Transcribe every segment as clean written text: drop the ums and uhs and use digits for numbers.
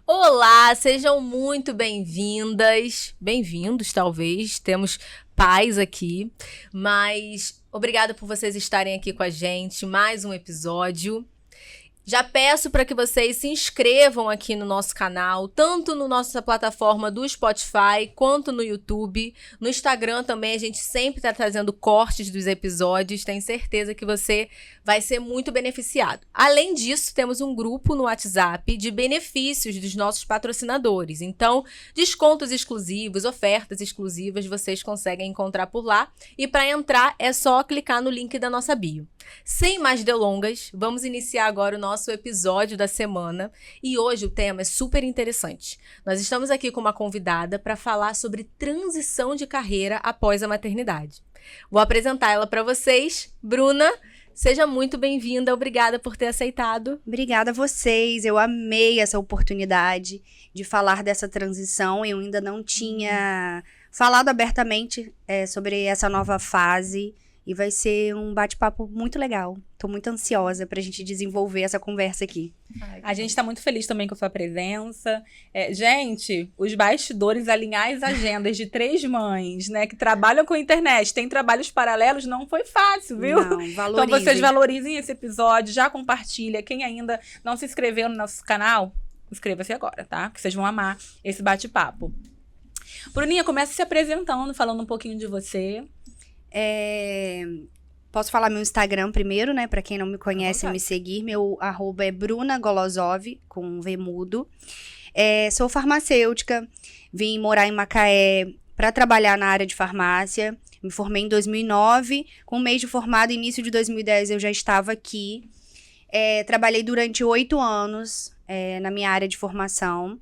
Olá, sejam muito bem-vindas, bem-vindos talvez, temos pais aqui, mas obrigada por vocês estarem aqui com a gente, mais um episódio. Já peço para que vocês se inscrevam aqui no nosso canal, tanto na nossa plataforma do Spotify, quanto no YouTube. No Instagram também a gente sempre está trazendo cortes dos episódios, tenho certeza que você vai ser muito beneficiado. Além disso, temos um grupo no WhatsApp de benefícios dos nossos patrocinadores. Então, descontos exclusivos, ofertas exclusivas, vocês conseguem encontrar por lá. E para entrar, é só clicar no link da nossa bio. Sem mais delongas, vamos iniciar agora o nosso episódio da semana e hoje o tema é super interessante. Nós estamos aqui com uma convidada para falar sobre transição de carreira após a maternidade. Vou apresentar ela para vocês. Bruna, seja muito bem-vinda, obrigada por ter aceitado. Obrigada a vocês, eu amei essa oportunidade de falar dessa transição. Eu ainda não tinha falado abertamente sobre essa nova fase. E vai ser um bate-papo muito legal. Tô muito ansiosa pra gente desenvolver essa conversa aqui. A gente tá muito feliz também com a sua presença. Gente, os bastidores, alinhar as agendas de 3 mães, né, que trabalham com internet, tem trabalhos paralelos, não foi fácil, viu? Não, valorizem. Então vocês valorizem esse episódio, já compartilha. Quem ainda não se inscreveu no nosso canal, inscreva-se agora, tá? Porque vocês vão amar esse bate-papo. Bruninha, comece se apresentando, falando um pouquinho de você. Posso falar meu Instagram primeiro, né? Pra quem não me conhece, me seguir. Meu @ é Bruna Golozov, com V mudo. Sou farmacêutica, vim morar em Macaé pra trabalhar na área de farmácia. Me formei em 2009. Com um mês de formado, início de 2010, eu já estava aqui. Trabalhei durante 8 anos na minha área de formação.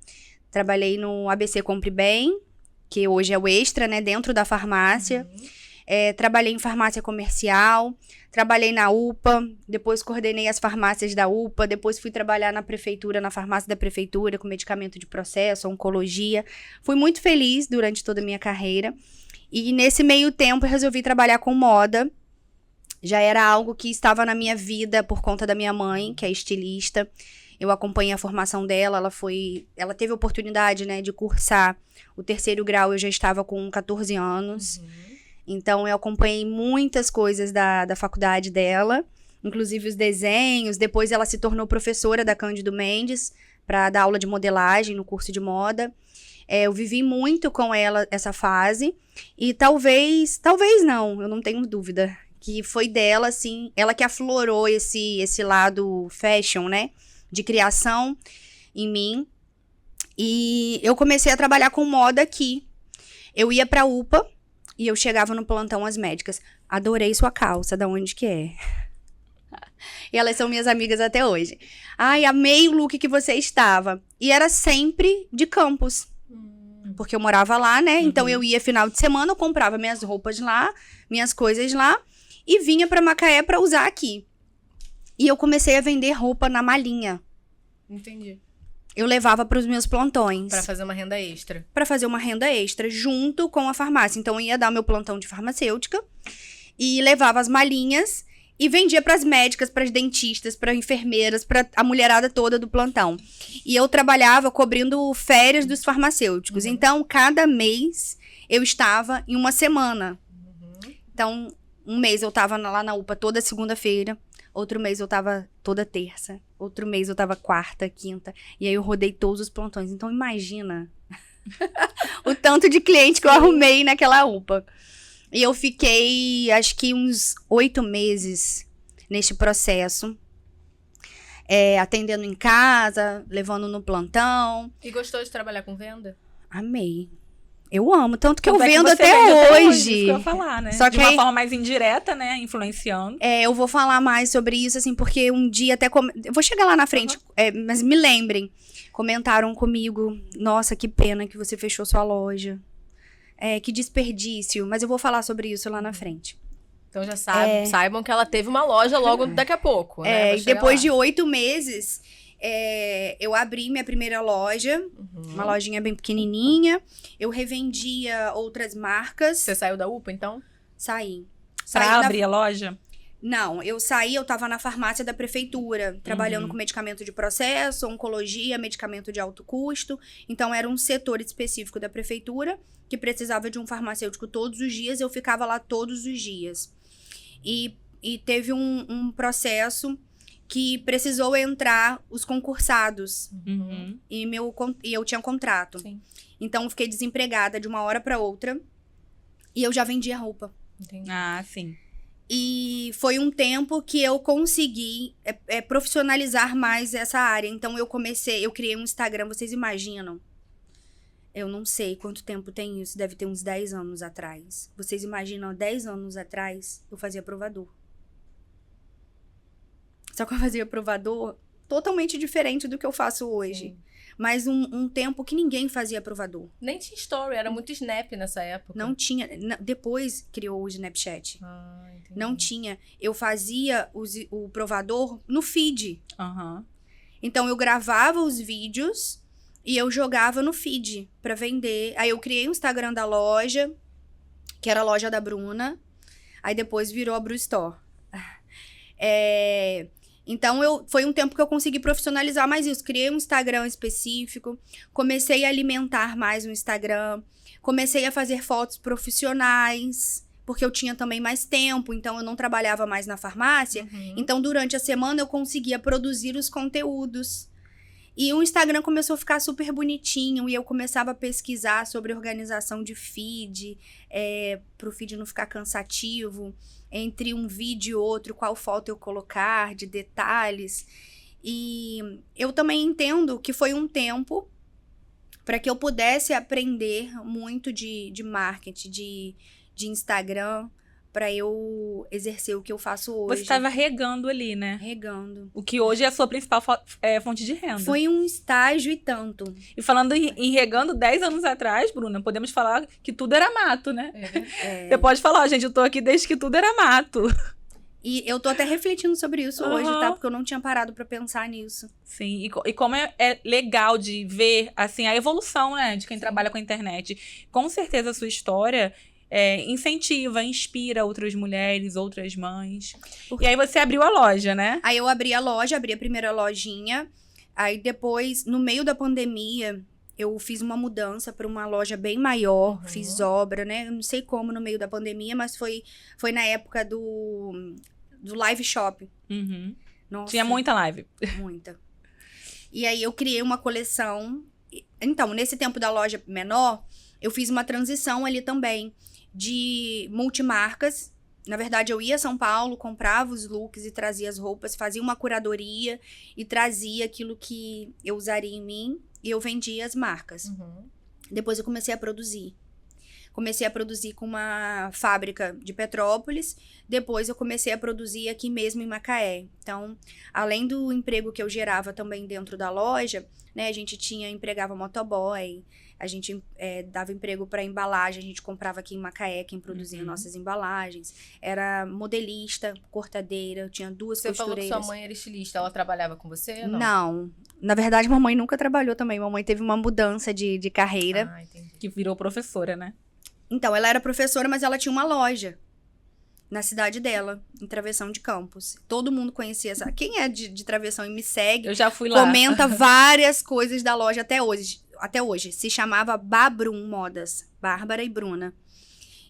Trabalhei no ABC Compre Bem, que hoje é o Extra, né? Dentro da farmácia. Trabalhei em farmácia comercial, trabalhei na UPA, depois coordenei as farmácias da UPA, depois fui trabalhar na prefeitura, na farmácia da prefeitura, com medicamento de processo, oncologia. Fui muito feliz durante toda a minha carreira. E nesse meio tempo eu resolvi trabalhar com moda. Já era algo que estava na minha vida por conta da minha mãe, que é estilista. Eu acompanhei a formação dela, ela teve a oportunidade, né, de cursar o 3º grau, eu já estava com 14 anos. Então, eu acompanhei muitas coisas da faculdade dela, inclusive os desenhos. Depois, ela se tornou professora da Cândido Mendes para dar aula de modelagem no curso de moda. Eu vivi muito com ela essa fase. E talvez não, eu não tenho dúvida, que foi dela, assim, ela que aflorou esse lado fashion, né, de criação em mim. E eu comecei a trabalhar com moda aqui. Eu ia pra UPA, e eu chegava no plantão as médicas. Adorei sua calça, da onde que é? E elas são minhas amigas até hoje. Ai, amei o look que você estava. E era sempre de campus. Porque eu morava lá, né? Então eu ia final de semana, eu comprava minhas roupas lá, minhas coisas lá. E vinha pra Macaé pra usar aqui. E eu comecei a vender roupa na malinha. Entendi. Eu levava para os meus plantões. Para fazer uma renda extra. Para fazer uma renda extra, junto com a farmácia. Então, eu ia dar meu plantão de farmacêutica e levava as malinhas e vendia para as médicas, para as dentistas, para enfermeiras, para a mulherada toda do plantão. E eu trabalhava cobrindo férias dos farmacêuticos. Então, cada mês eu estava em uma semana. Então, um mês eu estava lá na UPA toda segunda-feira. Outro mês eu tava toda terça. Outro mês eu tava quarta, quinta. E aí eu rodei todos os plantões. Então imagina o tanto de cliente que eu arrumei naquela UPA. E eu fiquei, acho que uns 8 meses neste processo. Atendendo em casa, levando no plantão. E gostou de trabalhar com venda? Amei. Eu amo, tanto que eu Tanto é vendo você até vende hoje. Isso que eu ia falar, né? Só que de uma aí- forma mais indireta, né? Influenciando. Eu vou falar mais sobre isso, assim, porque um dia até... Eu vou chegar lá na frente, mas me lembrem. Comentaram comigo, nossa, que pena que você fechou sua loja. Que desperdício. Mas eu vou falar sobre isso lá na frente. Então já saibam que ela teve uma loja logo daqui a pouco, né? E depois de 8 meses, eu abri minha primeira loja, uma lojinha bem pequenininha. Eu revendia outras marcas. Você saiu da UPA, então? Saí. Pra abrir a loja? Não, eu tava na farmácia da prefeitura, trabalhando com medicamento de processo, oncologia, medicamento de alto custo. Então, era um setor específico da prefeitura que precisava de um farmacêutico todos os dias. Eu ficava lá todos os dias. E teve um processo que precisou entrar os concursados. E eu tinha um contrato. Sim. Então, eu fiquei desempregada de uma hora para outra. E eu já vendia roupa. Entendi. Ah, sim. E foi um tempo que eu consegui profissionalizar mais essa área. Então, eu criei um Instagram, vocês imaginam? Eu não sei quanto tempo tem isso, deve ter uns 10 anos atrás. Vocês imaginam, 10 anos atrás, eu fazia provador. Só que eu fazia provador totalmente diferente do que eu faço hoje. Sim. Mas um tempo que ninguém fazia provador. Nem tinha story, era muito Snap nessa época. Não tinha. Depois criou o Snapchat. Ah, entendi. Não tinha. Eu fazia o provador no feed. Então, eu gravava os vídeos e eu jogava no feed pra vender. Aí, eu criei o Instagram da loja, que era a loja da Bruna. Aí, depois virou a Bru Store. Então, foi um tempo que eu consegui profissionalizar mais isso. Criei um Instagram específico, comecei a alimentar mais o Instagram, comecei a fazer fotos profissionais, porque eu tinha também mais tempo, então eu não trabalhava mais na farmácia. Então, durante a semana, eu conseguia produzir os conteúdos. E o Instagram começou a ficar super bonitinho, e eu começava a pesquisar sobre organização de feed, pro feed não ficar cansativo. Entre um vídeo e outro, qual foto eu colocar, de detalhes. E eu também entendo que foi um tempo para que eu pudesse aprender muito de marketing, de Instagram, para eu exercer o que eu faço hoje. Você estava regando ali, né? Regando. O que hoje é a sua principal fonte de renda. Foi um estágio e tanto. E falando em regando 10 anos atrás, Bruna, podemos falar que tudo era mato, né? Você pode falar, gente, eu tô aqui desde que tudo era mato. E eu tô até refletindo sobre isso hoje, tá? Porque eu não tinha parado pra pensar nisso. Sim, e como é legal de ver, assim, a evolução, né, de quem trabalha com a internet. Com certeza a sua história incentiva, inspira outras mulheres, outras mães. E aí você abriu a loja, né? Aí eu abri a loja, abri a primeira lojinha. Aí depois, no meio da pandemia, eu fiz uma mudança para uma loja bem maior, fiz obra, né? Eu não sei como no meio da pandemia, mas foi na época do live shop. Nossa, Tinha muita live. muita. E aí eu criei uma coleção. Então, nesse tempo da loja menor, eu fiz uma transição ali também de multimarcas. Na verdade, eu ia a São Paulo, comprava os looks e trazia as roupas, fazia uma curadoria e trazia aquilo que eu usaria em mim e eu vendia as marcas. Depois eu comecei a produzir. Comecei a produzir com uma fábrica de Petrópolis. Depois eu comecei a produzir aqui mesmo em Macaé. Então, além do emprego que eu gerava também dentro da loja, né, a gente empregava motoboy, a gente dava emprego para embalagem, a gente comprava aqui em Macaé quem produzia nossas embalagens. Era modelista, cortadeira, eu tinha duas costureiras. Você falou que sua mãe era estilista, ela trabalhava com você? Não. Na verdade, mamãe nunca trabalhou também. Mamãe teve uma mudança de carreira. Ah, entendi. Que virou professora, né? Então, ela era professora, mas ela tinha uma loja na cidade dela, em Travessão de Campos. Todo mundo conhecia essa. Quem é de Travessão e me segue, Eu já fui lá. comenta várias coisas da loja até hoje. Se chamava Babrum Modas, Bárbara e Bruna.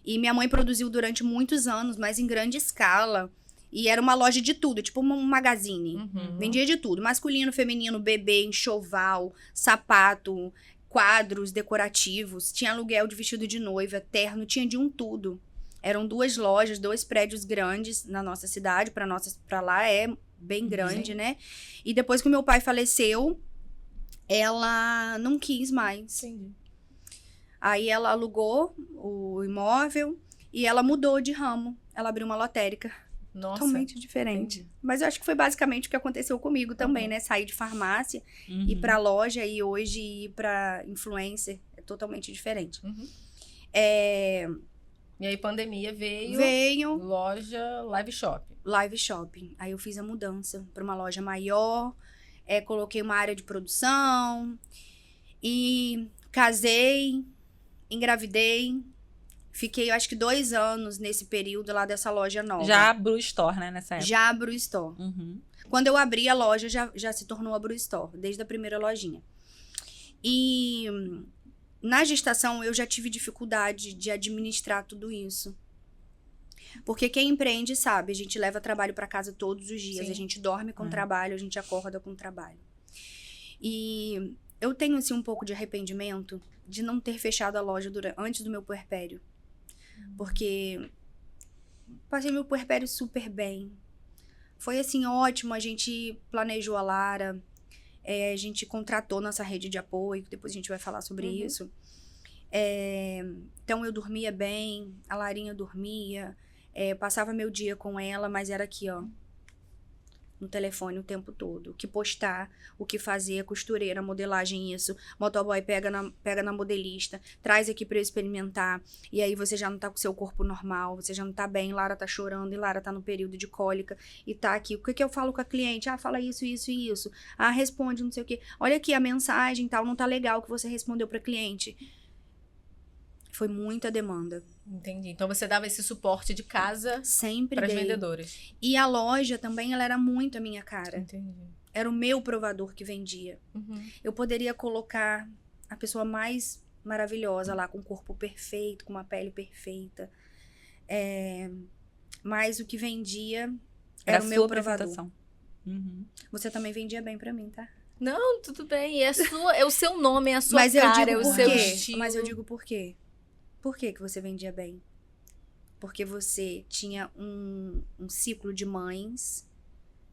E minha mãe produziu durante muitos anos, mas em grande escala. E era uma loja de tudo, tipo um magazine. Vendia de tudo, masculino, feminino, bebê, enxoval, sapato, quadros decorativos. Tinha aluguel de vestido de noiva, terno, tinha de um tudo. Eram 2 lojas, 2 prédios grandes na nossa cidade. Pra lá é bem grande, né? E depois que o meu pai faleceu, ela não quis mais. Entendi. Aí ela alugou o imóvel e ela mudou de ramo. Ela abriu uma lotérica. Nossa. Totalmente diferente. Entendi. Mas eu acho que foi basicamente o que aconteceu comigo também, né? Sair de farmácia, ir pra loja e hoje ir pra influencer. É totalmente diferente. E aí, pandemia veio. Veio Loja Live Shop. live shopping. Aí eu fiz a mudança pra uma loja maior, coloquei uma área de produção e casei, engravidei. Fiquei, eu acho que 2 anos nesse período lá dessa loja nova. Já Bru Store, né, nessa época? Já a Bru Store. Uhum. Quando eu abri a loja, já se tornou a Bru Store, desde a primeira lojinha. E na gestação, eu já tive dificuldade de administrar tudo isso. Porque quem empreende sabe, a gente leva trabalho para casa todos os dias. Sim. A gente dorme com trabalho, a gente acorda com trabalho. E eu tenho, assim, um pouco de arrependimento de não ter fechado a loja antes do meu puerpério. Porque passei meu puerpério super bem. Foi, assim, ótimo. A gente planejou a Lara. A gente contratou nossa rede de apoio. Depois a gente vai falar sobre isso. Então, eu dormia bem. A Larinha dormia. Passava meu dia com ela, mas era aqui, ó. No telefone o tempo todo. O que postar, o que fazer, costureira, modelagem, isso. Motoboy pega na modelista, traz aqui pra eu experimentar. E aí você já não tá com o seu corpo normal, você já não tá bem, Lara tá chorando e Lara tá no período de cólica e tá aqui. O que eu falo com a cliente? Fala isso, isso e isso. Responde não sei o quê. Olha aqui a mensagem tal, não tá legal que você respondeu pra cliente. Foi muita demanda. Entendi. Então você dava esse suporte de casa sempre para as dei. vendedoras. E a loja também, ela era muito a minha cara. Entendi. Era o meu provador que vendia. Uhum. Eu poderia colocar a pessoa mais maravilhosa lá, com o corpo perfeito, com uma pele perfeita. Mas o que vendia era o meu provador. Uhum. Você também vendia bem pra mim, tá? Não, tudo bem. É o seu nome, é a sua Mas cara, eu digo é o por seu quê? estilo. Mas eu digo por quê? Por que você vendia bem? Porque você tinha um ciclo de mães,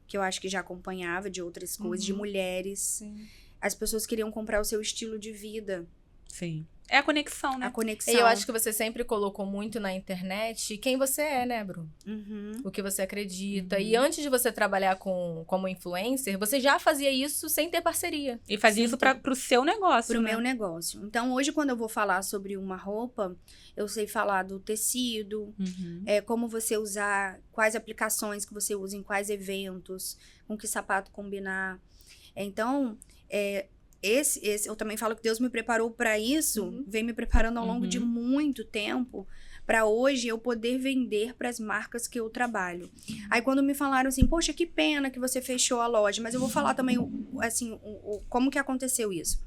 que eu acho que já acompanhava de outras coisas, de mulheres. Sim. As pessoas queriam comprar o seu estilo de vida. Sim. É a conexão, né? A conexão. E eu acho que você sempre colocou muito na internet quem você é, né, Bru? Uhum. O que você acredita. E antes de você trabalhar como influencer, você já fazia isso sem ter parceria. E fazia isso pro seu negócio, Pro né? meu negócio. Então, hoje, quando eu vou falar sobre uma roupa, eu sei falar do tecido, como você usar, quais aplicações que você usa em quais eventos, com que sapato combinar. Então, eu também falo que Deus me preparou para isso, vem me preparando ao longo de muito tempo, para hoje eu poder vender para as marcas que eu trabalho. Aí quando me falaram assim, poxa, que pena que você fechou a loja, mas eu vou falar também, assim, como que aconteceu isso.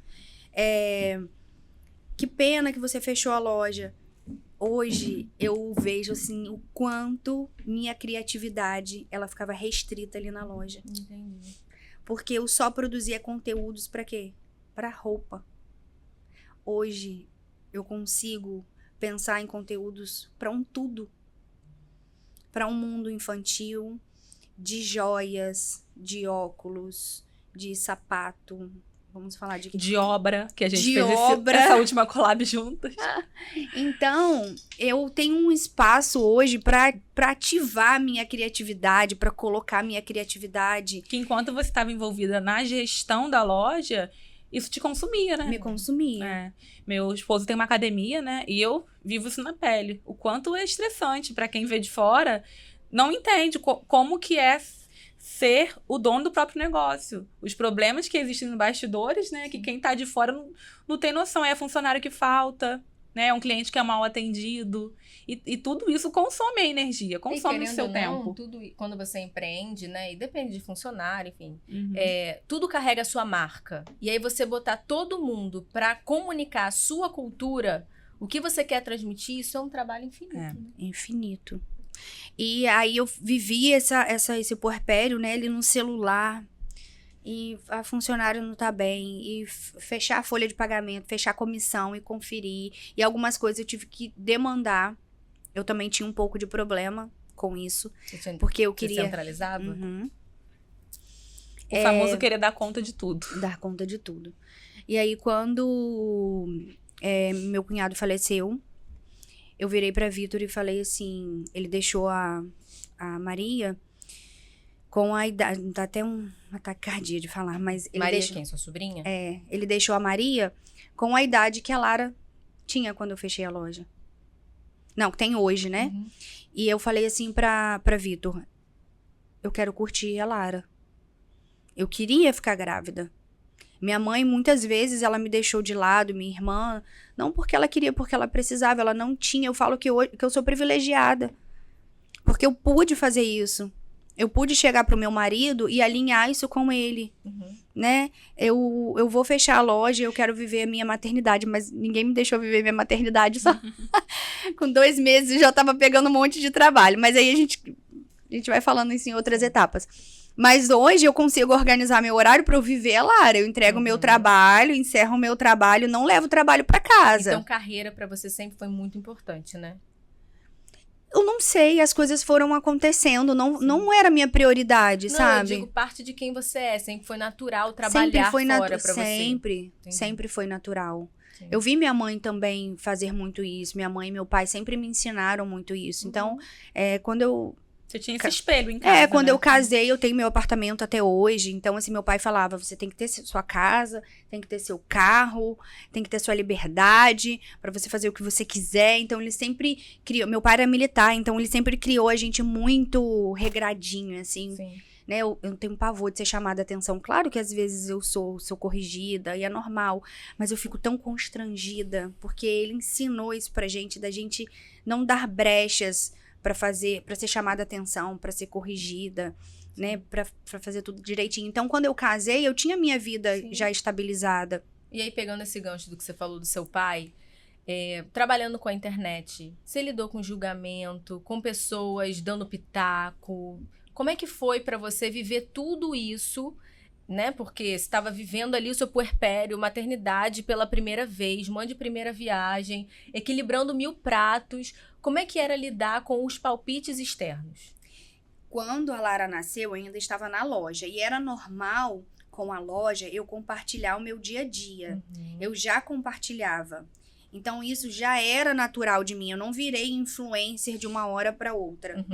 Que pena que você fechou a loja. Hoje eu vejo, assim, o quanto minha criatividade, ela ficava restrita ali na loja. Entendi. Porque eu só produzia conteúdos para quê? Para roupa. Hoje eu consigo pensar em conteúdos para um tudo. Para um mundo infantil, de joias, de óculos, de sapato. Vamos falar de obra, que a gente de fez obra. essa última collab juntas. Então, eu tenho um espaço hoje para ativar a minha criatividade, para colocar a minha criatividade. Que enquanto você estava envolvida na gestão da loja, isso te consumia, né? Me consumia. Meu esposo tem uma academia, né? E eu vivo isso na pele. O quanto é estressante para quem vê de fora, não entende como que é ser o dono do próprio negócio. Os problemas que existem nos bastidores, né? Que quem tá de fora não tem noção. É funcionário que falta, né? É um cliente que é mal atendido. E tudo isso consome a energia, consome o seu tempo. Tudo, quando você empreende, né? E depende de funcionário, enfim. Tudo carrega a sua marca. E aí você botar todo mundo pra comunicar a sua cultura, o que você quer transmitir, isso é um trabalho infinito. Né? Infinito. E aí eu vivi esse puerpério, né? Ele no celular. E a funcionária não tá bem. E fechar a folha de pagamento, fechar a comissão e conferir. E algumas coisas eu tive que demandar. Eu também tinha um pouco de problema com isso. Porque eu queria... Você centralizava? O famoso querer dar conta de tudo. Dar conta de tudo. E aí, quando meu cunhado faleceu, eu virei pra Vitor e falei assim... Ele deixou a Maria com a idade... Dá até um ataque cardíaco de falar, mas... Ele Maria quem? Sua sobrinha? Ele deixou a Maria com a idade que a Lara tinha quando eu fechei a loja. Não, que tem hoje, né? E eu falei assim pra Vitor... Eu quero curtir a Lara. Eu queria ficar grávida. Minha mãe, muitas vezes, ela me deixou de lado, minha irmã, não porque ela queria, porque ela precisava, ela não tinha. Eu falo que eu sou privilegiada, porque eu pude fazer isso. Eu pude chegar pro meu marido e alinhar isso com ele, né? Eu vou fechar a loja, eu quero viver a minha maternidade, mas ninguém me deixou viver minha maternidade só. Com 2 meses eu já tava pegando um monte de trabalho, mas aí a gente vai falando isso em outras etapas. Mas hoje eu consigo organizar meu horário pra eu viver a Lara. Eu entrego o meu trabalho, encerro o meu trabalho, não levo o trabalho pra casa. Então, carreira pra você sempre foi muito importante, né? Eu não sei, as coisas foram acontecendo, não era minha prioridade, sabe? Eu digo parte de quem você é, sempre foi natural trabalhar fora pra você. Sempre foi natural. Sim. Eu vi minha mãe também fazer muito isso, minha mãe e meu pai sempre me ensinaram muito isso. Então, quando eu... Você tinha esse espelho em casa, quando né? eu casei, eu tenho meu apartamento até hoje. Então, assim, meu pai falava, você tem que ter sua casa, tem que ter seu carro, tem que ter sua liberdade pra você fazer o que você quiser. Então, ele sempre criou... Meu pai era militar, então ele sempre criou a gente muito regradinho, assim. Sim. Né? Eu tenho um pavor de ser chamada a atenção. Claro que às vezes eu sou corrigida e é normal, mas eu fico tão constrangida, porque ele ensinou isso pra gente, da gente não dar brechas pra ser chamada a atenção, pra ser corrigida, né? Pra fazer tudo direitinho. Então, quando eu casei, eu tinha minha vida já estabilizada. E aí, pegando esse gancho do que você falou do seu pai, trabalhando com a internet, você lidou com julgamento, com pessoas dando pitaco. Como é que foi pra você viver tudo isso, né? Porque você estava vivendo ali o seu puerpério, maternidade pela primeira vez, mãe de primeira viagem, equilibrando 1000 pratos. Como é que era lidar com os palpites externos? Quando a Lara nasceu, eu ainda estava na loja. E era normal, com a loja, eu compartilhar o meu dia a dia. Eu já compartilhava. Então, isso já era natural de mim. Eu não virei influencer de uma hora para outra.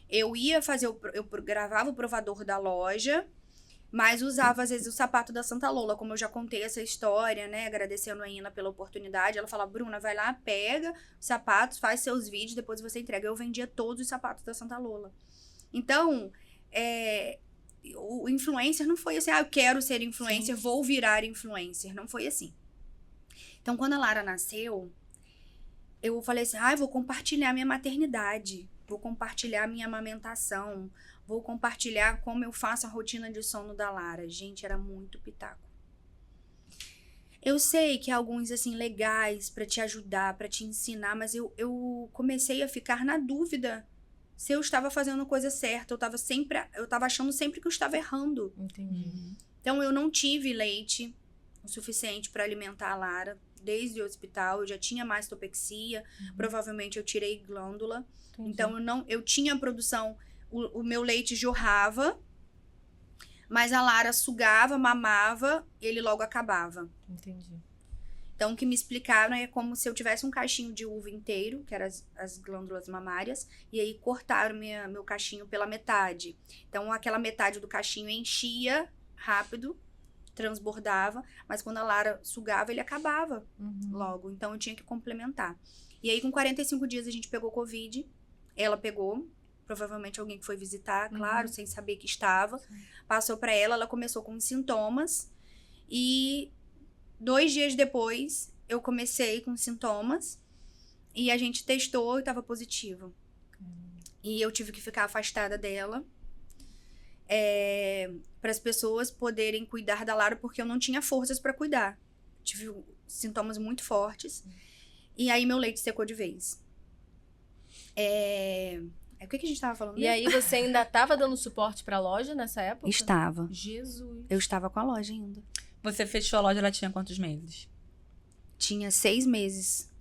Eu ia fazer, eu gravava o provador da loja, mas usava, às vezes, o sapato da Santa Lola, como eu já contei essa história, né? Agradecendo a Ina pela oportunidade. Ela falava, Bruna, vai lá, pega os sapatos, faz seus vídeos, depois você entrega. Eu vendia todos os sapatos da Santa Lola. Então, o influencer não foi assim, eu quero ser influencer, vou virar influencer. Não foi assim. Então, quando a Lara nasceu, eu falei assim, vou compartilhar minha maternidade, vou compartilhar minha amamentação, vou compartilhar como eu faço a rotina de sono da Lara. Gente, era muito pitaco. Eu sei que há alguns, assim, legais pra te ajudar, pra te ensinar, mas eu comecei a ficar na dúvida se eu estava fazendo a coisa certa. Eu tava achando sempre que eu estava errando. Entendi. Então, eu não tive leite o suficiente pra alimentar a Lara. Desde o hospital, eu já tinha mastopexia, provavelmente eu tirei glândula. Entendi. Então, eu tinha produção, o meu leite jorrava, mas a Lara sugava, mamava, e ele logo acabava. Entendi. Então, o que me explicaram é como se eu tivesse um cachinho de uva inteiro, que eram as glândulas mamárias, e aí cortaram meu cachinho pela metade. Então, aquela metade do cachinho enchia rápido, transbordava, mas quando a Lara sugava, ele acabava logo. Então, eu tinha que complementar. E aí, com 45 dias, a gente pegou Covid. Ela pegou, provavelmente alguém que foi visitar, claro, sem saber que estava. Passou pra ela começou com sintomas. E 2 dias depois, eu comecei com sintomas. E a gente testou e estava positivo. E eu tive que ficar afastada dela. Para as pessoas poderem cuidar da Lara, porque eu não tinha forças para cuidar. Tive sintomas muito fortes. E aí meu leite secou de vez. O que a gente tava falando? E aí você ainda estava dando suporte para a loja nessa época? Estava. Jesus. Eu estava com a loja ainda. Você fechou a loja, ela tinha quantos meses? Tinha 6 meses.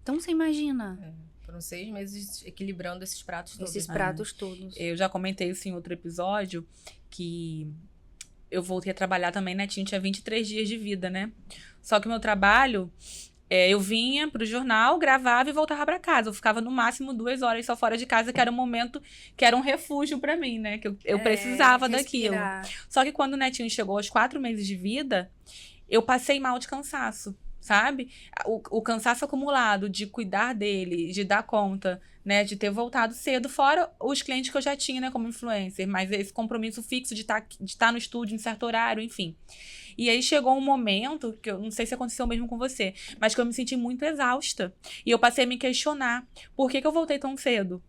Então você imagina. Foram 6 meses equilibrando esses pratos todos. Esses pratos todos. Eu já comentei isso em outro episódio, que eu voltei a trabalhar também, Netinho tinha 23 dias de vida, né? Só que o meu trabalho, eu vinha pro jornal, gravava e voltava pra casa. Eu ficava no máximo 2 horas só fora de casa, que era um momento, que era um refúgio pra mim, né? Que eu precisava daquilo. Só que quando o Netinho chegou aos 4 meses de vida, eu passei mal de cansaço. sabe? O cansaço acumulado de cuidar dele, de dar conta, né? De ter voltado cedo, fora os clientes que eu já tinha, né? Como influencer, mas esse compromisso fixo de estar no estúdio em certo horário, enfim. E aí chegou um momento, que eu não sei se aconteceu mesmo com você, mas que eu me senti muito exausta. E eu passei a me questionar, por que eu voltei tão cedo?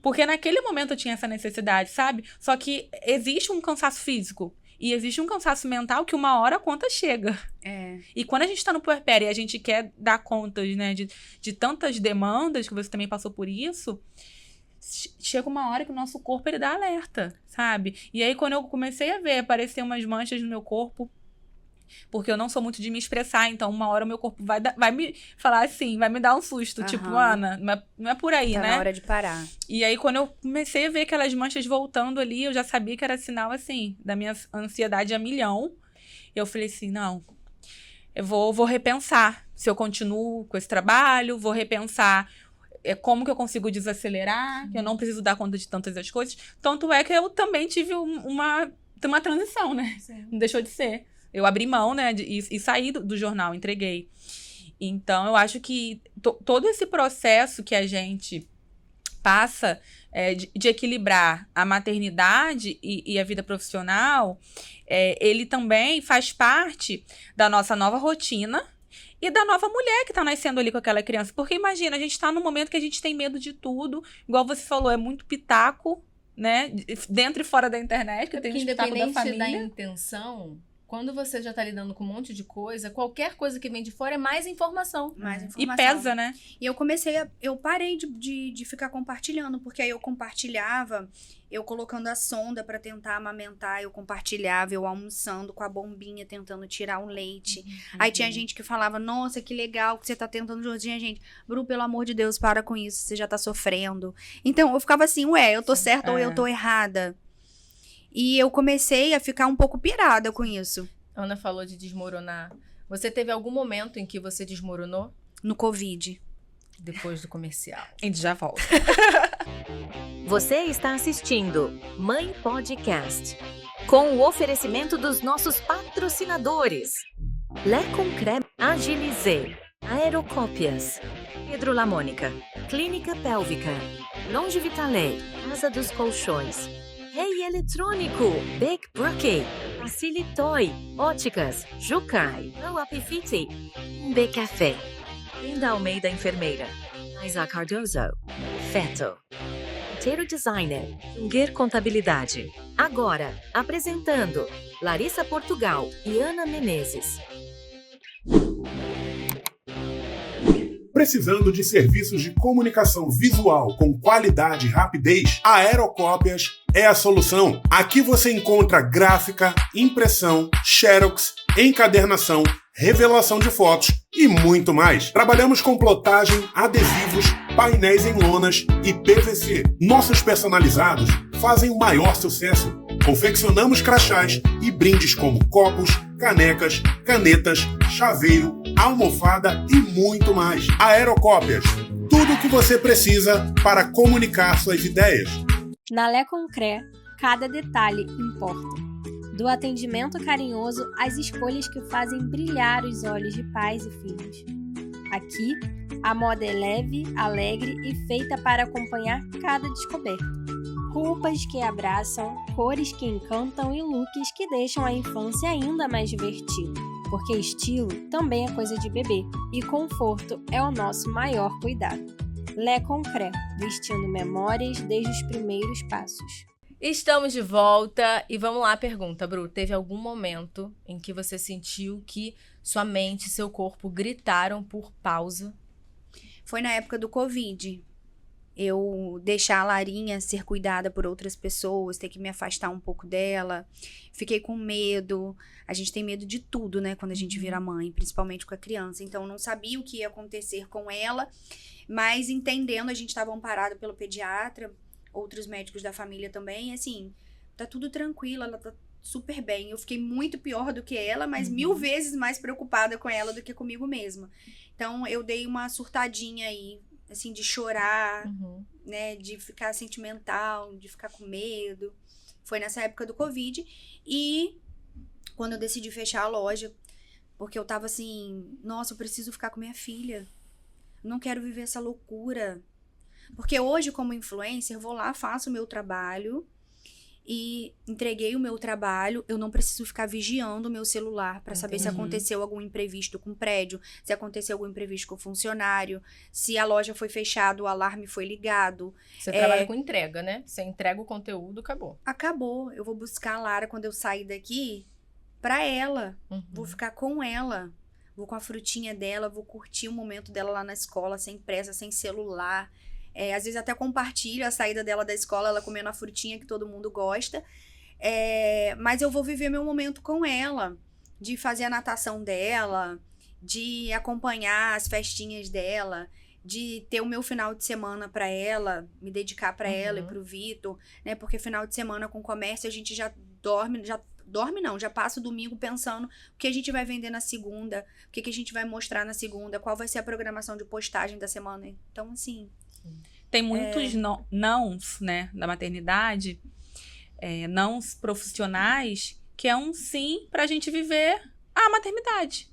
Porque naquele momento eu tinha essa necessidade, sabe? Só que existe um cansaço físico. E existe um cansaço mental que uma hora a conta chega. E quando a gente tá no puerpério e a gente quer dar contas, né, de tantas demandas, que você também passou por isso, chega uma hora que o nosso corpo, ele dá alerta, sabe? E aí, quando eu comecei a ver aparecer umas manchas no meu corpo, porque eu não sou muito de me expressar, então uma hora o meu corpo vai me falar assim, vai me dar um susto, tipo, Ana, não é por aí, tá né? na hora de parar. E aí, quando eu comecei a ver aquelas manchas voltando ali, eu já sabia que era sinal, assim, da minha ansiedade a milhão. Eu falei assim, não, eu vou repensar se eu continuo com esse trabalho, vou repensar como que eu consigo desacelerar, que eu não preciso dar conta de tantas as coisas. Tanto é que eu também tive uma transição, né? Sim. Não deixou de ser. Eu abri mão, né, e saí do jornal, entreguei. Então, eu acho que todo esse processo que a gente passa de equilibrar a maternidade e a vida profissional, ele também faz parte da nossa nova rotina e da nova mulher que tá nascendo ali com aquela criança. Porque imagina, a gente tá num momento que a gente tem medo de tudo, igual você falou, é muito pitaco, né, dentro e fora da internet, que tem um pitaco da família. Da intenção... Quando você já tá lidando com um monte de coisa, qualquer coisa que vem de fora é mais informação. E pesa, né? E eu parei de ficar compartilhando, porque aí eu compartilhava, eu colocando a sonda pra tentar amamentar, eu compartilhava, eu almoçando com a bombinha, tentando tirar o leite. Aí tinha gente que falava, nossa, que legal que você tá tentando. Tinha gente, Bru, pelo amor de Deus, para com isso, você já tá sofrendo. Então, eu ficava assim, eu tô certa ou eu tô errada? E eu comecei a ficar um pouco pirada com isso. Ana falou de desmoronar. Você teve algum momento em que você desmoronou? No Covid. Depois do comercial. A gente já volta. Você está assistindo Mãe Podcast. Com o oferecimento dos nossos patrocinadores. Lé Concré, Agilizei, Aerocópias, Pedro Lamônica, Clínica Pélvica, Longe Vitalé, Casa dos Colchões, Rei Eletrônico, Big Brookie, Facilitoy, Óticas, Jucai, No Apifite, B Café, Linda Almeida Enfermeira, Isaac Cardoso, Feto, Inteiro Designer, Junger Contabilidade. Agora, apresentando Larissa Portugal e Ana Menezes. Precisando de serviços de comunicação visual com qualidade e rapidez? A Aerocópias é a solução. Aqui você encontra gráfica, impressão, xerox, encadernação, revelação de fotos e muito mais. Trabalhamos com plotagem, adesivos, painéis em lonas e PVC. Nossos personalizados fazem o maior sucesso. Confeccionamos crachás e brindes como copos, canecas, canetas, chaveiro, almofada e muito mais. Aerocópias, tudo o que você precisa para comunicar suas ideias. Na Lé Concré, cada detalhe importa. Do atendimento carinhoso às escolhas que fazem brilhar os olhos de pais e filhos. Aqui, a moda é leve, alegre e feita para acompanhar cada descoberta. Roupas que abraçam, cores que encantam e looks que deixam a infância ainda mais divertida. Porque estilo também é coisa de bebê e conforto é o nosso maior cuidado. Lé Concré, vestindo memórias desde os primeiros passos. Estamos de volta e vamos lá, pergunta, Bru. Teve algum momento em que você sentiu que sua mente e seu corpo gritaram por pausa? Foi na época do Covid. Eu deixar a Larinha ser cuidada por outras pessoas, ter que me afastar um pouco dela. Fiquei com medo. A gente tem medo de tudo, né? Quando a gente vira mãe, principalmente com a criança. Então, eu não sabia o que ia acontecer com ela. Mas entendendo, a gente estava amparado pelo pediatra, outros médicos da família também. Assim, tá tudo tranquilo, ela tá super bem. Eu fiquei muito pior do que ela, mas 1000 vezes mais preocupada com ela do que comigo mesma. Então, eu dei uma surtadinha aí. Assim, de chorar, né, de ficar sentimental, de ficar com medo. Foi nessa época do Covid. E quando eu decidi fechar a loja, Porque eu tava assim, nossa, eu preciso ficar com minha filha. Não quero viver essa loucura. Porque hoje, como influencer, eu vou lá, faço o meu trabalho e entreguei o meu trabalho. Eu não preciso ficar vigiando o meu celular pra saber se aconteceu algum imprevisto com o prédio, se aconteceu algum imprevisto com o funcionário, se a loja foi fechada, o alarme foi ligado. Você trabalha com entrega, né? Você entrega o conteúdo, acabou. Acabou. Eu vou buscar a Lara quando eu sair daqui pra ela. Vou ficar com ela. Vou com a frutinha dela, vou curtir o momento dela lá na escola, sem pressa, sem celular. Às vezes até compartilho a saída dela da escola, ela comendo a frutinha que todo mundo gosta. Mas eu vou viver meu momento com ela. De fazer a natação dela, de acompanhar as festinhas dela, de ter o meu final de semana pra ela, me dedicar pra ela e pro Vitor, né? Porque final de semana com comércio a gente já já passa o domingo pensando o que a gente vai vender na segunda, o que a gente vai mostrar na segunda, qual vai ser a programação de postagem da semana. Então, assim... Tem muitos nãos, né, da maternidade, nãos profissionais, que é um sim pra gente viver a maternidade.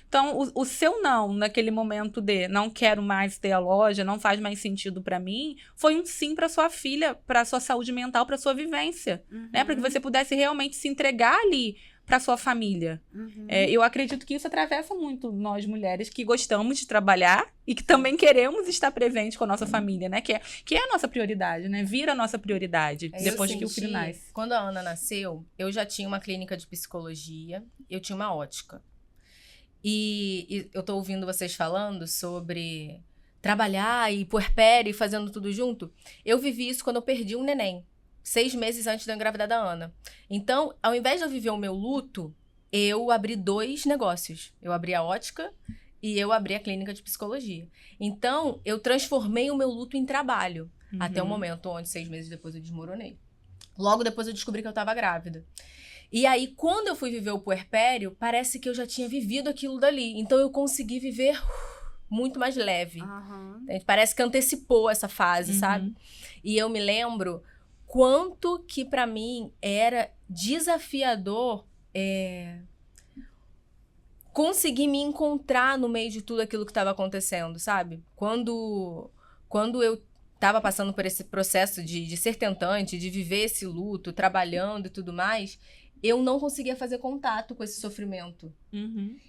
Então, o seu não, naquele momento de não quero mais ter a loja, não faz mais sentido pra mim, foi um sim pra sua filha, pra sua saúde mental, pra sua vivência, né? Pra que você pudesse realmente se entregar ali pra sua família. Eu acredito que isso atravessa muito nós mulheres que gostamos de trabalhar e que também queremos estar presentes com a nossa família, né? Que é a nossa prioridade, né? Vira a nossa prioridade depois que o filho nasce. Quando a Ana nasceu, eu já tinha uma clínica de psicologia, eu tinha uma ótica. E eu tô ouvindo vocês falando sobre trabalhar e puerpério e fazendo tudo junto. Eu vivi isso quando eu perdi um neném, 6 meses antes de eu engravidar da Ana. Então, ao invés de eu viver o meu luto, eu abri 2 negócios. Eu abri a ótica e eu abri a clínica de psicologia. Então, eu transformei o meu luto em trabalho. Até o momento onde 6 meses depois eu desmoronei. Logo depois eu descobri que eu tava grávida. E aí, quando eu fui viver o puerpério, parece que eu já tinha vivido aquilo dali. Então, eu consegui viver muito mais leve. Parece que antecipou essa fase, sabe? E eu me lembro quanto que, pra mim, era desafiador conseguir me encontrar no meio de tudo aquilo que estava acontecendo, sabe? Quando eu estava passando por esse processo de ser tentante, de viver esse luto, trabalhando e tudo mais, eu não conseguia fazer contato com esse sofrimento.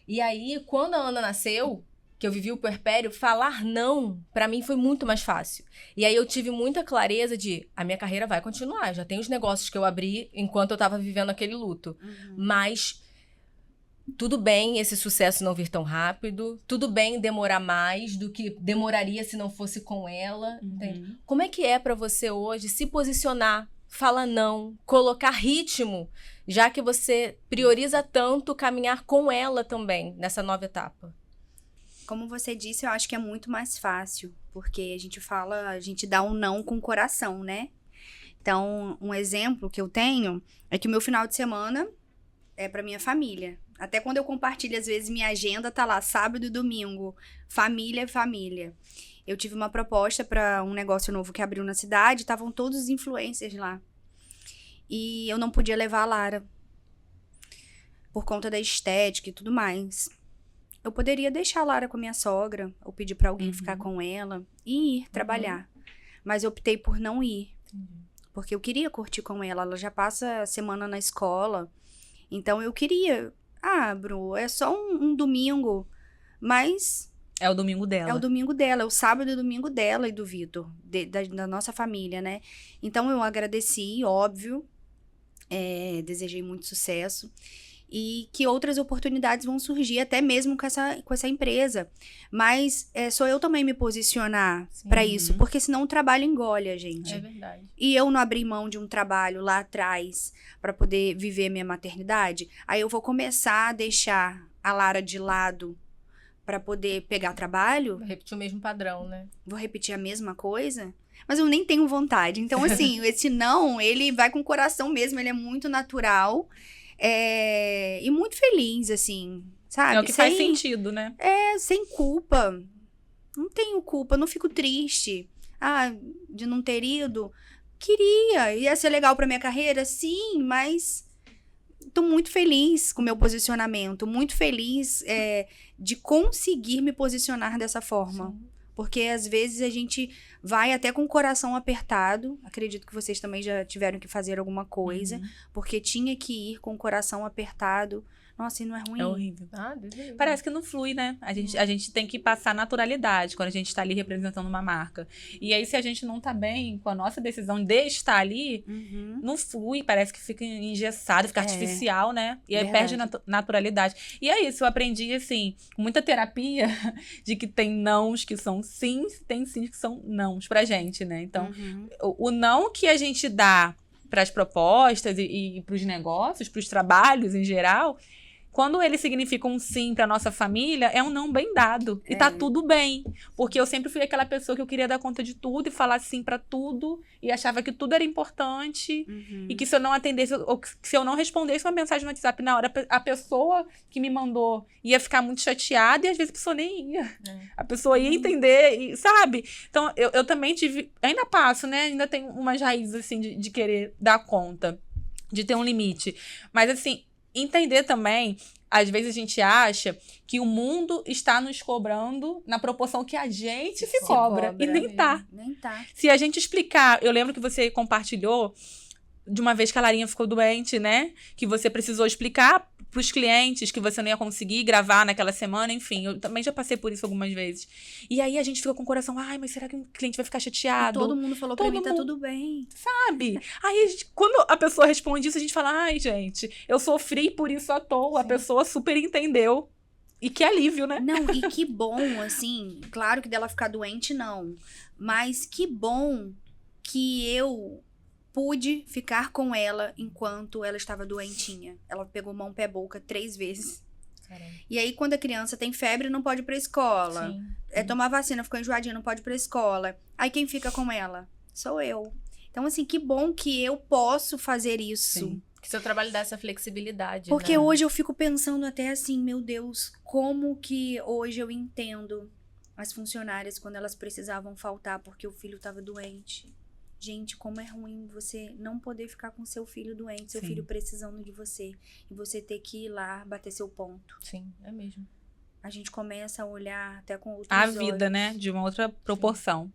E aí, quando a Ana nasceu, que eu vivi o puerpério, falar não, pra mim foi muito mais fácil. E aí eu tive muita clareza de, a minha carreira vai continuar, já tem os negócios que eu abri enquanto eu tava vivendo aquele luto. Mas tudo bem esse sucesso não vir tão rápido, tudo bem demorar mais do que demoraria se não fosse com ela. Entende? Como é que é pra você hoje se posicionar, falar não, colocar ritmo, já que você prioriza tanto caminhar com ela também nessa nova etapa? Como você disse, eu acho que é muito mais fácil, porque a gente dá um não com o coração, né? Então, um exemplo que eu tenho é que o meu final de semana é pra minha família. Até quando eu compartilho, às vezes, minha agenda tá lá, sábado e domingo, família. Eu tive uma proposta pra um negócio novo que abriu na cidade, estavam todos os influencers lá. E eu não podia levar a Lara, por conta da estética e tudo mais. Eu poderia deixar a Lara com a minha sogra, ou pedir pra alguém ficar com ela e ir trabalhar. Mas eu optei por não ir. Porque eu queria curtir com ela. Ela já passa a semana na escola. Então eu queria. Bru, é só um domingo. Mas É o domingo dela. é o domingo dela, é o sábado e domingo dela e do Vitor, da nossa família, né? Então eu agradeci, óbvio. Desejei muito sucesso. E que outras oportunidades vão surgir, até mesmo com essa empresa. Mas sou eu também me posicionar pra isso, porque senão o trabalho engole a gente. É verdade. E eu não abri mão de um trabalho lá atrás pra poder viver minha maternidade. Aí eu vou começar a deixar a Lara de lado pra poder pegar trabalho. Vou repetir o mesmo padrão, né? Vou repetir a mesma coisa. Mas eu nem tenho vontade. Então, assim, esse não, ele vai com o coração mesmo, ele é muito natural. E muito feliz, assim, sabe? É o que faz sentido, né? Sem culpa. Não tenho culpa, não fico triste. De não ter ido. Queria. Ia ser legal pra minha carreira? Sim, mas tô muito feliz com o meu posicionamento, muito feliz de conseguir me posicionar dessa forma. Sim. Porque às vezes a gente vai até com o coração apertado. Acredito que vocês também já tiveram que fazer alguma coisa, porque tinha que ir com o coração apertado. Nossa, e não é ruim? É horrível. Ah, beleza. Parece que não flui, né? A gente tem que passar naturalidade quando a gente tá ali representando uma marca. E aí, se a gente não tá bem com a nossa decisão de estar ali, não flui, parece que fica engessado, fica artificial, né? E aí perde naturalidade. E é isso, eu aprendi, assim, com muita terapia, de que tem nãos que são sims, tem sims que são nãos pra gente, né? Então, o não que a gente dá pras propostas e pros negócios, pros trabalhos em geral, quando ele significa um sim pra nossa família, é um não bem dado. E tá tudo bem. Porque eu sempre fui aquela pessoa que eu queria dar conta de tudo e falar sim pra tudo. E achava que tudo era importante. E que se eu não atendesse, ou se eu não respondesse uma mensagem no WhatsApp na hora, a pessoa que me mandou ia ficar muito chateada e às vezes a pessoa nem ia. A pessoa ia entender, e, sabe? Então, eu também tive... Ainda passo, né? Ainda tenho umas raízes, assim, de querer dar conta. De ter um limite. Mas, assim... Entender também, às vezes a gente acha que o mundo está nos cobrando na proporção que a gente se cobra. E nem tá. Nem tá. Se a gente explicar... Eu lembro que você compartilhou de uma vez que a Larinha ficou doente, né? Que você precisou explicar pros clientes que você não ia conseguir gravar naquela semana. Enfim, eu também já passei por isso algumas vezes. E aí a gente fica com o coração... Ai, mas será que o cliente vai ficar chateado? E todo mundo falou pra mim, tá tudo bem. Sabe? Aí, quando a pessoa responde isso, a gente fala... Ai, gente, eu sofri por isso à toa. A pessoa super entendeu. E que alívio, né? Não, e que bom, assim... Claro que dela ficar doente, não. Mas que bom que eu... pude ficar com ela enquanto ela estava doentinha. Ela pegou mão, pé, boca 3 vezes. Caramba. E aí, quando a criança tem febre, não pode ir pra escola. Sim. Tomar vacina, ficou enjoadinha, não pode ir pra escola. Aí, quem fica com ela? Sou eu. Então, assim, que bom que eu posso fazer isso. Sim. Que seu trabalho dá essa flexibilidade, Porque né? hoje eu fico pensando até assim, meu Deus, como que hoje eu entendo as funcionárias quando elas precisavam faltar porque o filho estava doente. Gente, como é ruim você não poder ficar com seu filho doente, seu filho precisando de você. E você ter que ir lá bater seu ponto. Sim, é mesmo. A gente começa a olhar até com outros a olhos. vida, né? De uma outra proporção.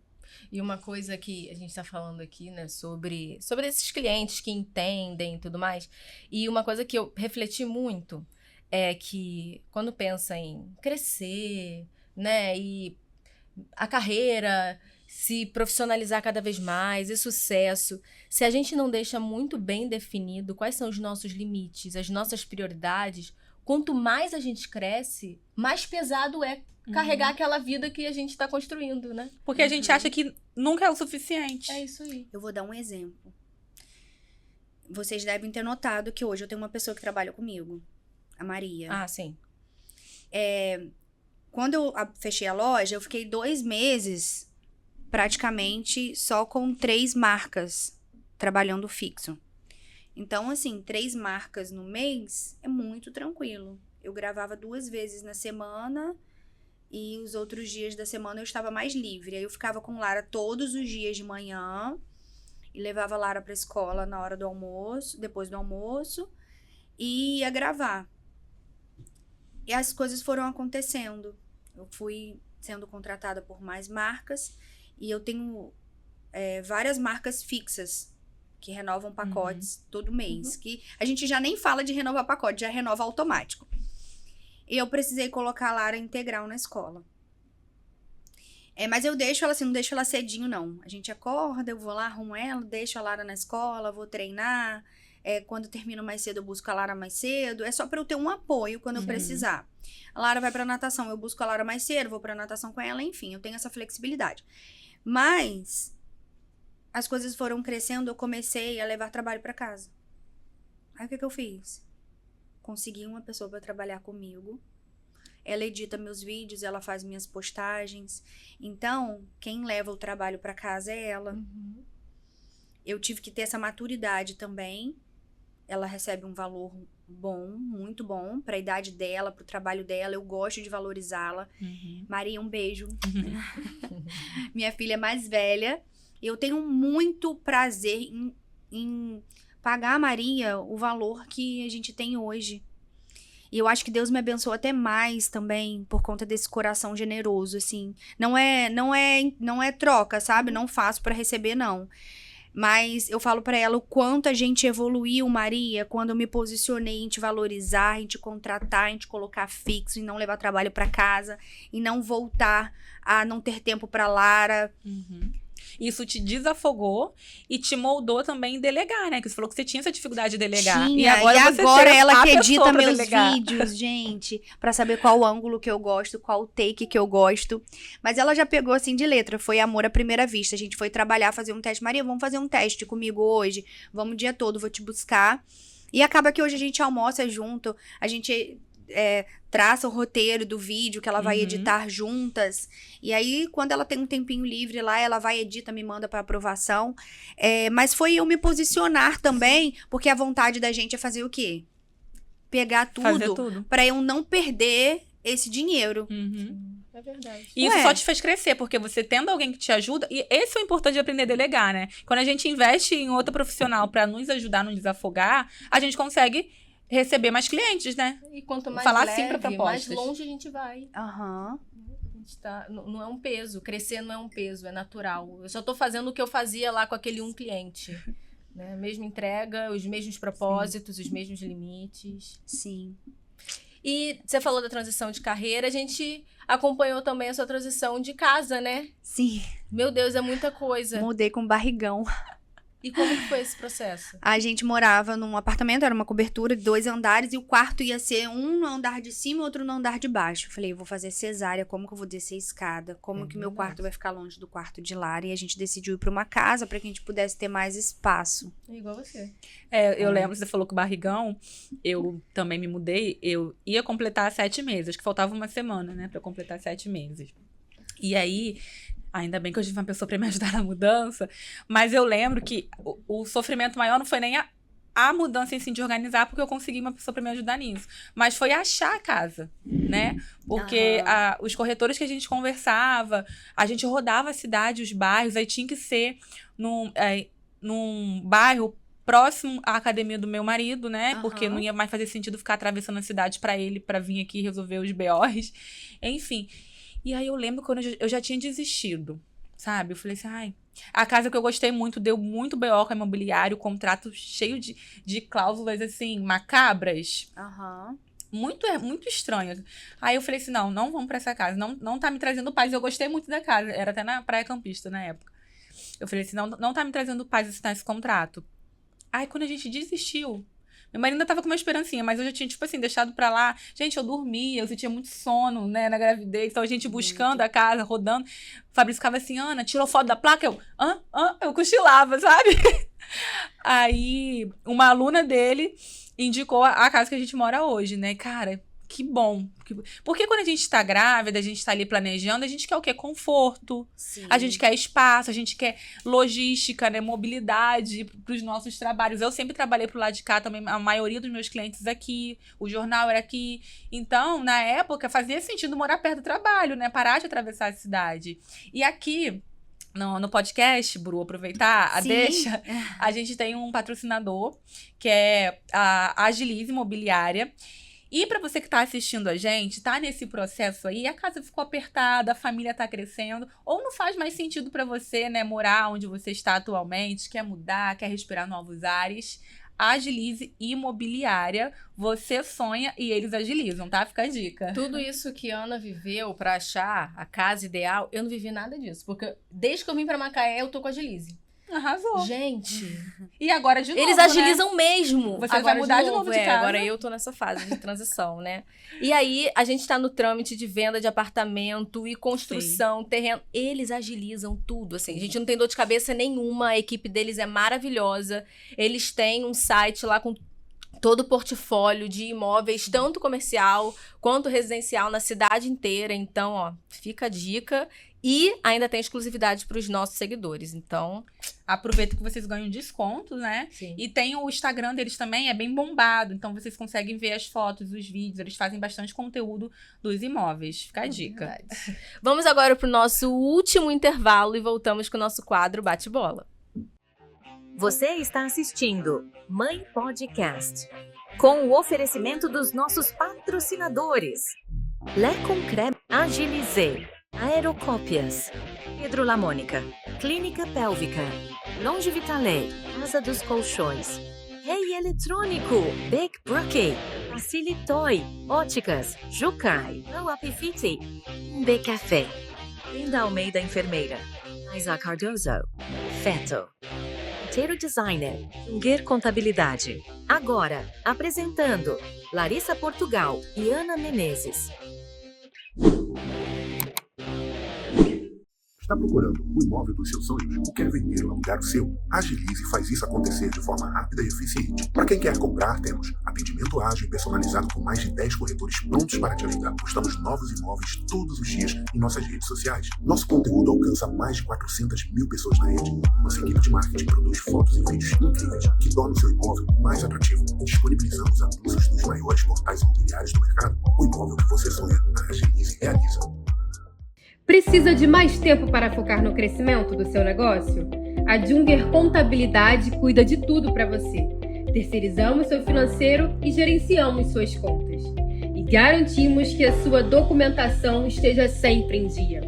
E uma coisa que a gente tá falando aqui, né, sobre esses clientes que entendem e tudo mais. E uma coisa que eu refleti muito é que quando pensa em crescer, né, e a carreira... se profissionalizar cada vez mais, e sucesso, se a gente não deixa muito bem definido quais são os nossos limites, as nossas prioridades, quanto mais a gente cresce, mais pesado é carregar aquela vida que a gente está construindo, né? Porque a gente acha que nunca é o suficiente. É isso aí. Eu vou dar um exemplo. Vocês devem ter notado que hoje eu tenho uma pessoa que trabalha comigo, a Maria. Ah, sim. Quando eu fechei a loja, eu fiquei 2 meses... praticamente só com 3 marcas trabalhando fixo. Então, assim, 3 marcas no mês é muito tranquilo. Eu gravava 2 vezes na semana e os outros dias da semana eu estava mais livre. Aí eu ficava com Lara todos os dias de manhã e levava Lara pra escola na hora do almoço, depois do almoço, e ia gravar. E as coisas foram acontecendo. Eu fui sendo contratada por mais marcas. E eu tenho várias marcas fixas que renovam pacotes todo mês. Que a gente já nem fala de renovar pacote, já renova automático. E eu precisei colocar a Lara integral na escola. Mas eu deixo ela assim, não deixo ela cedinho, não. A gente acorda, eu vou lá, arrumo ela, deixo a Lara na escola, vou treinar. Quando termino mais cedo, eu busco a Lara mais cedo. É só pra eu ter um apoio quando eu precisar. A Lara vai pra natação, eu busco a Lara mais cedo, vou pra natação com ela, enfim, eu tenho essa flexibilidade. Mas as coisas foram crescendo, eu comecei a levar trabalho pra casa. Aí o que eu fiz? Consegui uma pessoa pra trabalhar comigo. Ela edita meus vídeos, ela faz minhas postagens. Então, quem leva o trabalho pra casa é ela. Eu tive que ter essa maturidade também. Ela recebe um valor bom, muito bom, pra idade dela, pro trabalho dela. Eu gosto de valorizá-la. Maria, um beijo. Minha filha mais velha. Eu tenho muito prazer em pagar a Maria o valor que a gente tem hoje. E eu acho que Deus me abençoou até mais também por conta desse coração generoso, assim. Não é troca, sabe? Não faço pra receber, não. Mas eu falo pra ela o quanto a gente evoluiu, Maria, quando eu me posicionei em te valorizar, em te contratar, em te colocar fixo, em não levar trabalho pra casa, em não voltar a não ter tempo pra Lara. Isso te desafogou e te moldou também em delegar, né? Que você falou que você tinha essa dificuldade de delegar. Tinha, e agora você ser ela a que pessoa edita pra meus delegar. vídeos, gente, pra saber qual ângulo que eu gosto, qual take que eu gosto. Mas ela já pegou assim de letra, foi amor à primeira vista. A gente foi trabalhar, fazer um teste. Maria, vamos fazer um teste comigo hoje? Vamos o dia todo, vou te buscar. E acaba que hoje a gente almoça junto, a gente traça o roteiro do vídeo que ela vai editar juntas. E aí, quando ela tem um tempinho livre lá, ela vai, edita, me manda pra aprovação. Mas foi eu me posicionar também, porque a vontade da gente é fazer o quê? Pegar Fazer tudo tudo. pra eu não perder esse dinheiro. É verdade. E isso Ué. só te fez crescer, porque você tendo alguém que te ajuda, e esse é o importante de aprender a delegar, né? Quando a gente investe em outra profissional pra nos ajudar, nos desafogar, a gente consegue receber mais clientes, né? E quanto mais Falar leve, sim pra mais propostas. longe a gente vai. Aham. A gente não é um peso. Crescer não é um peso, é natural. Eu só tô fazendo o que eu fazia lá com aquele um cliente. Né? Mesma entrega, os mesmos propósitos, os mesmos limites. Sim. E você falou da transição de carreira, a gente acompanhou também a sua transição de casa, né? Sim. Meu Deus, é muita coisa. Mudei com barrigão. E como que foi esse processo? A gente morava num apartamento, era uma cobertura de 2 andares, e o quarto ia ser um no andar de cima e outro no andar de baixo. Eu falei, eu vou fazer cesárea, como que eu vou descer a escada? Como que meu quarto vai ficar longe do quarto de Lara? E a gente decidiu ir pra uma casa pra que a gente pudesse ter mais espaço. É igual você. Eu lembro, você falou que o barrigão, eu também me mudei, eu ia completar 7 meses, acho que faltava uma semana, né, pra eu completar 7 meses. E aí, ainda bem que eu tive uma pessoa pra me ajudar na mudança, mas eu lembro que o sofrimento maior não foi nem a mudança em si de organizar, porque eu consegui uma pessoa pra me ajudar nisso, mas foi achar a casa, né? Porque os corretores que a gente conversava, a gente rodava a cidade, os bairros, aí tinha que ser num bairro próximo à academia do meu marido, né? Porque não ia mais fazer sentido ficar atravessando a cidade pra ele, pra vir aqui resolver os BOs. Enfim. E aí eu lembro quando eu já tinha desistido, sabe? Eu falei assim, ai... A casa que eu gostei muito, deu muito BO com a imobiliário, contrato cheio de cláusulas, assim, macabras. Muito estranho. Aí eu falei assim, não vamos pra essa casa. Não tá me trazendo paz. Eu gostei muito da casa. Era até na Praia Campista, na época. Eu falei assim, não tá me trazendo paz assinar esse contrato. Aí quando a gente desistiu... Meu marido ainda tava com uma esperancinha, mas eu já tinha, tipo assim, deixado pra lá. Gente, eu dormia, eu sentia muito sono, né, na gravidez. Então a gente buscando a casa, rodando. O Fabrício ficava assim, Ana, tirou foto da placa? Eu cochilava, sabe? Aí uma aluna dele indicou a casa que a gente mora hoje, né? Cara, que bom. Porque quando a gente tá grávida, a gente tá ali planejando, a gente quer o quê? Conforto. Sim. A gente quer espaço, a gente quer logística, né? Mobilidade pros nossos trabalhos. Eu sempre trabalhei pro lado de cá também, a maioria dos meus clientes aqui, o jornal era aqui. Então, na época, fazia sentido morar perto do trabalho, né? Parar de atravessar a cidade. E aqui... No podcast, Bru, aproveitar a deixa, a gente tem um patrocinador, que é a Agilize Imobiliária. E pra você que tá assistindo a gente, tá nesse processo aí, a casa ficou apertada, a família tá crescendo, ou não faz mais sentido pra você, né, morar onde você está atualmente, quer mudar, quer respirar novos ares, Agilize Imobiliária, você sonha e eles agilizam, tá? Fica a dica. Tudo isso que Ana viveu pra achar a casa ideal, eu não vivi nada disso. Porque desde que eu vim pra Macaé, eu tô com a Agilize. Arrasou. Gente, E agora de novo, eles agilizam mesmo. Você agora vai mudar de novo de casa. Agora eu tô nessa fase de transição, né? E aí, a gente tá no trâmite de venda de apartamento e construção, terreno. Eles agilizam tudo, assim. A gente não tem dor de cabeça nenhuma, a equipe deles é maravilhosa. Eles têm um site lá com todo o portfólio de imóveis, tanto comercial quanto residencial, na cidade inteira. Então, ó, fica a dica. E ainda tem exclusividade para os nossos seguidores, então... Aproveita que vocês ganham desconto, né? Sim. E tem o Instagram deles também, é bem bombado. Então, vocês conseguem ver as fotos, os vídeos. Eles fazem bastante conteúdo dos imóveis. Fica a dica. Verdade. Vamos agora para o nosso último intervalo e voltamos com o nosso quadro Bate-Bola. Você está assistindo Mãe Podcast, com o oferecimento dos nossos patrocinadores. Lé Concré, Agilize, Aerocópias, Pedro Lamônica, Clínica Pélvica, Longevitale, Casa dos Colchões, Rei Eletrônico, Big Brookie, Facilitoy, Óticas, Jucai, Apifite, B Café, Linda Almeida Enfermeira, Isaac Cardoso, Feto, Inteiro Designer, Junger Contabilidade. Agora, apresentando Larissa Portugal e Ana Menezes. Está procurando o imóvel dos seus sonhos? Ou quer vender ou alugar o seu? Agilize e faz isso acontecer de forma rápida e eficiente. Para quem quer comprar, temos atendimento ágil e personalizado com mais de 10 corretores prontos para te ajudar. Postamos novos imóveis todos os dias em nossas redes sociais. Nosso conteúdo alcança mais de 400 mil pessoas na rede. Nossa equipe de marketing produz fotos e vídeos incríveis que tornam o seu imóvel mais atrativo. E disponibilizamos anúncios dos maiores portais imobiliários do mercado. O imóvel que você sonha, a Agilize realiza. Precisa de mais tempo para focar no crescimento do seu negócio? A Junger Contabilidade cuida de tudo para você. Terceirizamos seu financeiro e gerenciamos suas contas. E garantimos que a sua documentação esteja sempre em dia.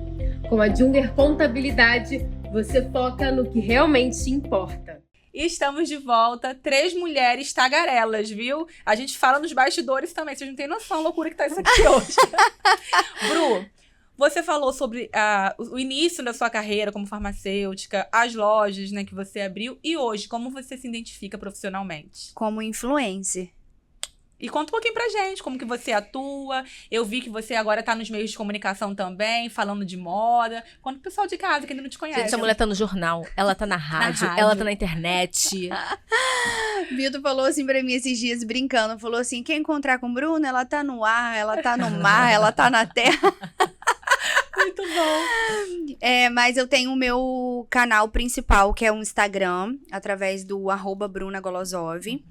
Com a Junger Contabilidade, você foca no que realmente importa. E estamos de volta, 3 mulheres tagarelas, viu? A gente fala nos bastidores também, vocês não têm noção da loucura que tá isso aqui hoje. Bru, você falou sobre o início da sua carreira como farmacêutica, as lojas, né, que você abriu, e hoje, como você se identifica profissionalmente? Como influencer. E conta um pouquinho pra gente, como que você atua. Eu vi que você agora tá nos meios de comunicação também, falando de moda. Conta pro pessoal de casa que ainda não te conhece. Gente, a mulher tá no jornal, ela tá na rádio, ela tá na internet. Vitor falou assim pra mim esses dias, brincando, falou assim, quem encontrar com Bruna, ela tá no ar, ela tá no mar, ela tá na terra. Muito bom. Mas eu tenho o meu canal principal, que é um Instagram, através do @BrunaGolosov.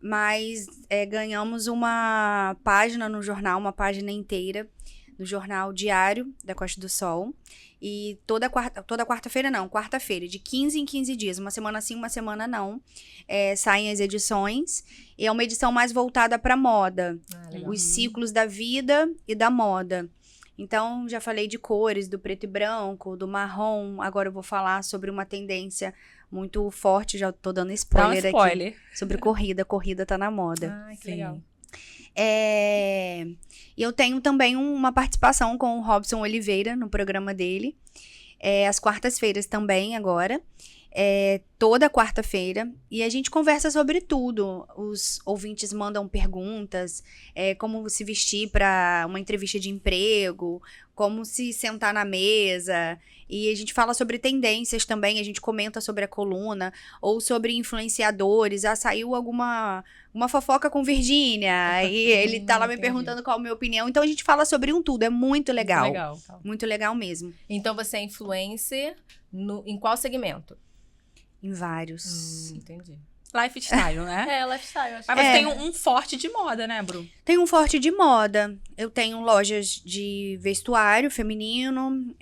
Mas ganhamos uma página no jornal, uma página inteira, no jornal diário da Costa do Sol. E toda quarta-feira, de 15 em 15 dias, uma semana sim, uma semana não, saem as edições. E é uma edição mais voltada para moda, os ciclos da vida e da moda. Então, já falei de cores, do preto e branco, do marrom. Agora eu vou falar sobre uma tendência muito forte, já tô dando spoiler, aqui. Sobre corrida. Corrida tá na moda. Ai, que legal. E eu tenho também uma participação com o Robson Oliveira no programa dele. Às quartas-feiras também, agora. Toda quarta-feira. E a gente conversa sobre tudo. Os ouvintes mandam perguntas. Como se vestir para uma entrevista de emprego. Como se sentar na mesa. E a gente fala sobre tendências também. A gente comenta sobre a coluna. Ou sobre influenciadores. Saiu uma fofoca com Virgínia. E ele tá lá me perguntando qual a minha opinião. Então a gente fala sobre tudo. É muito legal. Muito legal mesmo. Então você é influencer em qual segmento? Em vários. Entendi. Lifestyle, né? Lifestyle. Mas você tem um forte de moda, né, Bru? Tem um forte de moda. Eu tenho lojas de vestuário feminino,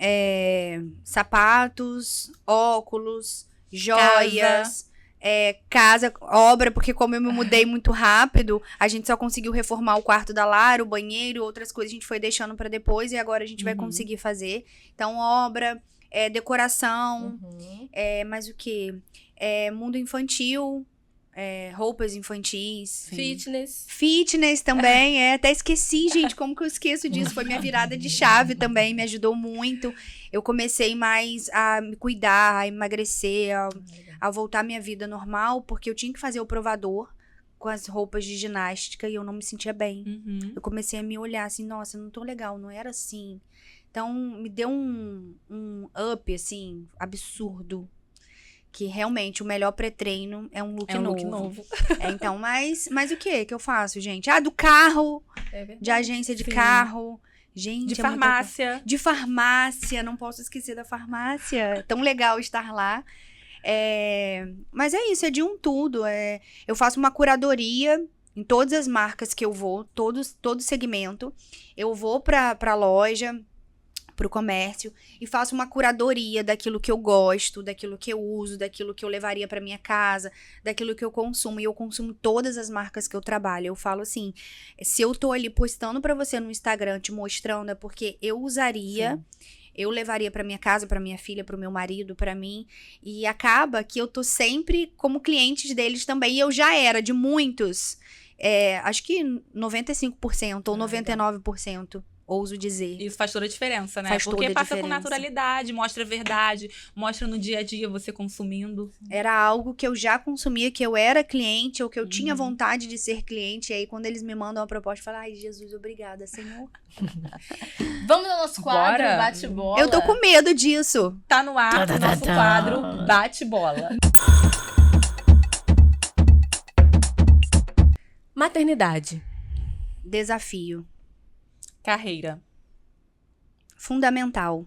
sapatos, óculos, joias, casa, obra, porque como eu me mudei muito rápido, a gente só conseguiu reformar o quarto da Lara, o banheiro, outras coisas a gente foi deixando pra depois e agora a gente vai conseguir fazer. Então, obra, decoração, mas o quê? Mundo infantil, roupas infantis. Fitness também, até esqueci, gente, como que eu esqueço disso? Foi minha virada de chave também, me ajudou muito. Eu comecei mais a me cuidar, a emagrecer, a voltar à minha vida normal, porque eu tinha que fazer o provador com as roupas de ginástica e eu não me sentia bem. Eu comecei a me olhar assim, nossa, eu não tô legal, não era assim. Então, me deu um up, assim, absurdo. Que realmente o melhor pré-treino é um look novo. Então, mas o que eu faço, gente? Do carro, de agência de carro. Gente, de farmácia. De farmácia, não posso esquecer da farmácia. É tão legal estar lá. Mas é isso, é de um tudo. Eu faço uma curadoria em todas as marcas que eu vou, todo segmento. Eu vou pra loja, pro comércio e faço uma curadoria daquilo que eu gosto, daquilo que eu uso, daquilo que eu levaria pra minha casa, daquilo que eu consumo. E eu consumo todas as marcas que eu trabalho. Eu falo assim, se eu tô ali postando pra você no Instagram, te mostrando, é porque eu usaria... Sim. Eu levaria pra minha casa, pra minha filha, pro meu marido, pra mim. E acaba que eu tô sempre como cliente deles também. E eu já era de muitos. Acho que 95% ou 99%, ouso dizer. Isso faz toda a diferença, né? Faz Porque toda a passa com diferença. naturalidade, mostra a verdade, mostra no dia a dia você consumindo. Era algo que eu já consumia, que eu era cliente, ou que eu tinha vontade de ser cliente. E aí, quando eles me mandam uma proposta, eu falo, ai, Jesus, obrigada, Senhor. Vamos ao nosso quadro, Bora. bate-bola. Eu tô com medo disso. Tá no ar o nosso quadro Bate-Bola. Maternidade. Desafio. Carreira. Fundamental.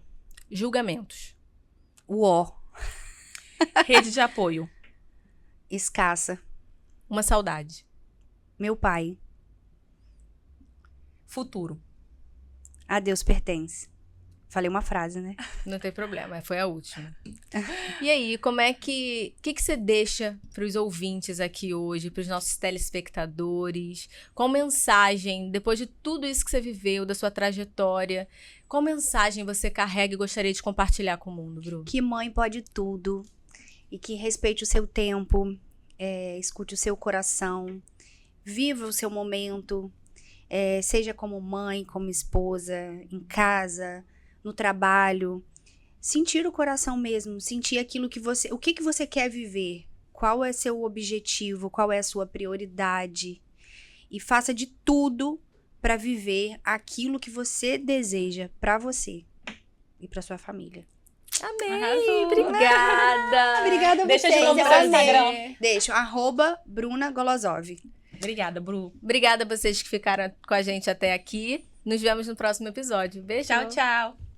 Julgamentos. Uó. Rede de apoio. Escassa. Uma saudade. Meu pai. Futuro. A Deus pertence. Falei uma frase, né? Não tem problema, foi a última. E aí, como é que... O que você deixa para os ouvintes aqui hoje, para os nossos telespectadores? Qual mensagem, depois de tudo isso que você viveu, da sua trajetória, qual mensagem você carrega e gostaria de compartilhar com o mundo, Bru? Que mãe pode tudo. E que respeite o seu tempo. Escute o seu coração. Viva o seu momento. Seja como mãe, como esposa, em casa, no trabalho. Sentir o coração mesmo, sentir aquilo que você... O que você quer viver? Qual é seu objetivo? Qual é a sua prioridade? E faça de tudo para viver aquilo que você deseja para você e para sua família. Amei! Arrasou. Obrigada! Obrigada a Deixa de vocês. novo eu seu amei. Instagram. Deixo, @Bruna Golozov. Obrigada, Bru. Obrigada a vocês que ficaram com a gente até aqui. Nos vemos no próximo episódio. Beijo! Tchau, tchau.